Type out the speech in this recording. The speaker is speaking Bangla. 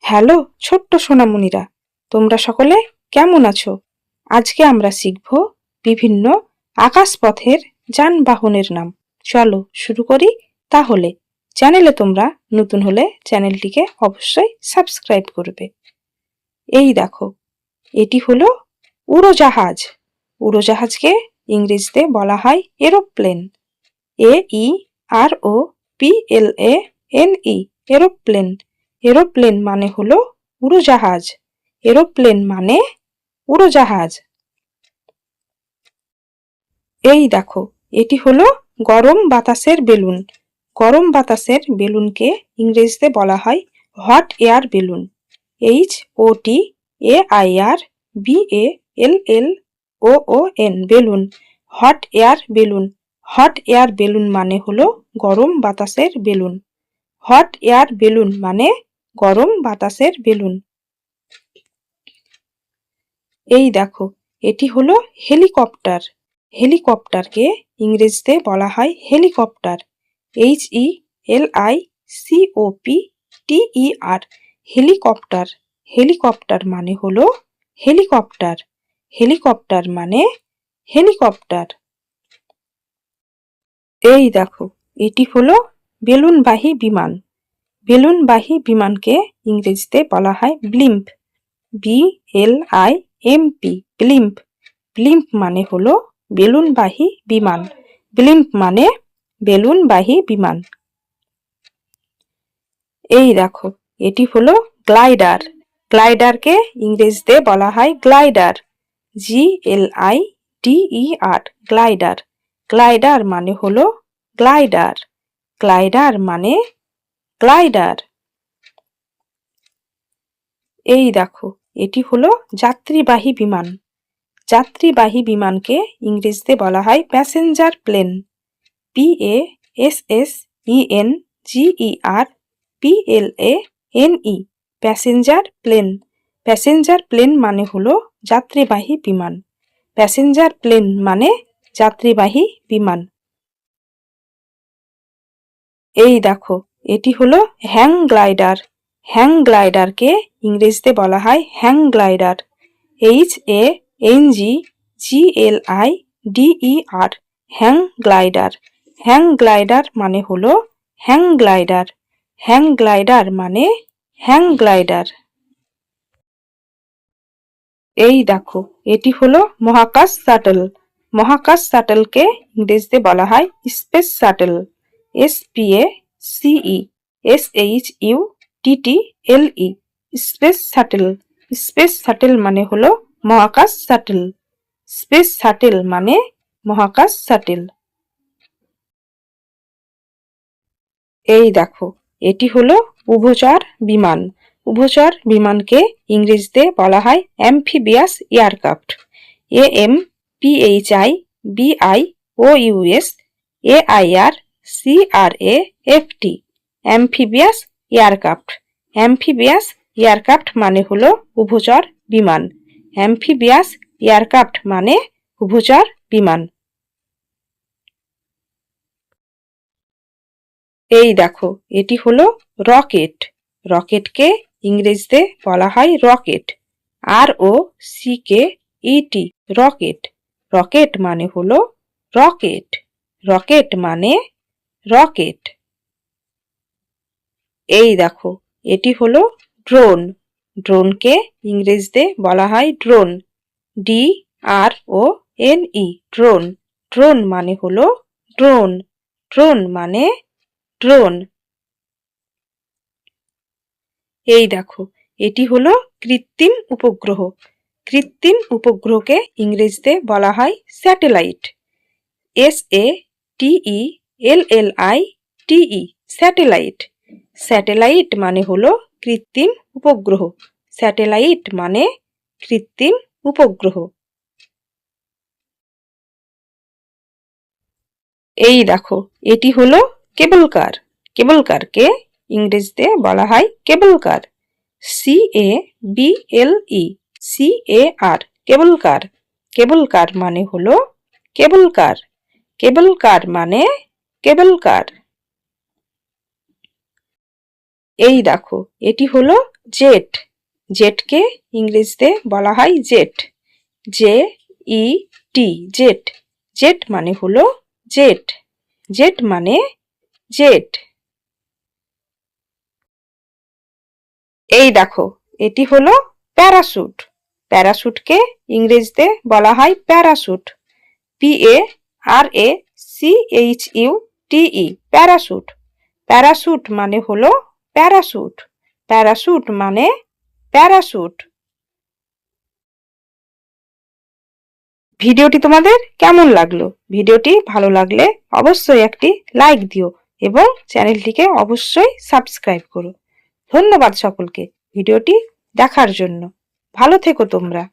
হ্যালো ছোট্ট সোনামণিরা, তোমরা সকলে কেমন আছো? আজকে আমরা শিখব বিভিন্ন আকাশপথের যানবাহনের নাম। চলো শুরু করি তাহলে। চ্যানেলে তোমরা নতুন হলে চ্যানেলটিকে অবশ্যই সাবস্ক্রাইব করবে। এই দেখো, এটি হলো উড়োজাহাজ। উড়োজাহাজকে ইংরেজিতে বলা হয় এরোপ্লেন। AEROPLANE, aeroplane. এরোপ্লেন মানে হলো উড়োজাহাজ। এরোপ্লেন মানে উড়োজাহাজ। এই দেখো, এটি হলো গরম বাতাসের বেলুন। গরম বাতাসের বেলুনকে ইংরেজিতে বলা হয় hot air balloon. HOTAIRBALLON, balloon. Hot air balloon. Hot air balloon মানে হলো গরম বাতাসের বেলুন। হট এয়ার বেলুন মানে গরম বাতাসের বেলুন। এই দেখো, এটি হলো হেলিকপ্টার। হেলিকপ্টারকে ইংরেজিতে বলা হয় হেলিকপ্টার। HELICOPTER, helicopter. হেলিকপ্টার মানে হলো হেলিকপ্টার। হেলিকপ্টার মানে হেলিকপ্টার। এই দেখো, এটি হলো বেলুনবাহী বিমান। বেলুনবাহী বিমানকে ইংরেজিতে বলা হয় ব্লিম্প। BLIMP, blimp. ব্লিম্প মানে হলো বেলুনবাহী বিমান। ব্লিম্প মানে বেলুনবাহী বিমান। এই দেখো, এটি হলো গ্লাইডার। গ্লাইডারকে ইংরেজিতে বলা হয় গ্লাইডার। GLIDER, glider. গ্লাইডার মানে হলো গ্লাইডার। গ্লাইডার মানে গ্লাইডার। এই দেখো, এটি হলো যাত্রীবাহী বিমান। যাত্রীবাহী বিমানকে ইংরেজিতে বলা হয় passenger plane. PASSENGER PLANE, passenger plane. Passenger plane মানে হলো যাত্রীবাহী বিমান। প্যাসেঞ্জার প্লেন মানে যাত্রীবাহী বিমান। এই দেখো, এটি হলো হ্যাং গ্লাইডার। হ্যাং গ্লাইডারকে ইংরেজিতে বলা হয় hang glider. HANGGLIDER, hang glider. Hang glider মানে হলো হ্যাং গ্লাইডার। হ্যাং গ্লাইডার মানে হ্যাং গ্লাইডার। এই দেখো, এটি হলো মহাকাশ শাটল। মহাকাশ শাটলকে ইংরেজিতে বলা হয় space shuttle. SPACE space shuttle. Space shuttle মানে হলো মহাকাশ শাটল। স্পেস শাটল মানে মহাকাশ শাটল। এই দেখো, এটি হলো উভচর বিমান। উভচর বিমানকে ইংরেজিতে বলা হয় amphibious aircraft. AMPHIBIOUS AIRCRAFT, amphibious aircraft. Amphibious aircraft মানে হলো উভচর বিমান। অ্যাম্ফিবিয়াস এয়ারক্রাফট মানে উভচর বিমান। এই দেখো, এটি হলো রকেট। রকেটকে ইংরেজিতে বলা হয় রকেট। ROCKET, rocket. রকেট মানে হলো রকেট। রকেট মানে রকেট। এই দেখো, এটি হলো ড্রোন। ড্রোনকে ইংরেজিতে বলা হয় ড্রোন। DRONE, drone. ড্রোন মানে হলো ড্রোন। ড্রোন মানে ড্রোন। এই দেখো, এটি হলো কৃত্রিম উপগ্রহ। কৃত্রিম উপগ্রহকে ইংরেজিতে বলা হয় স্যাটেলাইট। SATELLITE, satellite. স্যাটেলাইট মানে হলো কৃত্রিম উপগ্রহ। স্যাটেলাইট মানে কৃত্রিম উপগ্রহ। এই দেখো, এটি হলো কেবল কার। কেবল কারকে ইংরেজিতে বলা হয় কেবল কার। CABLE, কেবল কার। কেবল কার মানে হলো কেবল কার। কেবল কার মানে কেবল কার। এই দেখো, এটি হলো জেট, জেটকে ইংরেজিতে বলা হয় জেট, জেইটি, জেট। জেট মানে হলো জেট, জেট মানে জেট। এই দেখো, এটি হলো প্যারাশুট। প্যারাশুটকে ইংরেজিতে বলা হয় প্যারাশুট, PARACHUTE, প্যারাশুট। প্যারাশুট মানে হলো প্যারাশুট, প্যারাশুট মানে প্যারাশুট। ভিডিওটি তোমাদের কেমন লাগলো? ভিডিওটি ভালো লাগলে অবশ্যই একটি লাইক দিও এবং চ্যানেলটিকে অবশ্যই সাবস্ক্রাইব করো। ধন্যবাদ সকলকে ভিডিওটি দেখার জন্য। ভালো থেকো তোমরা।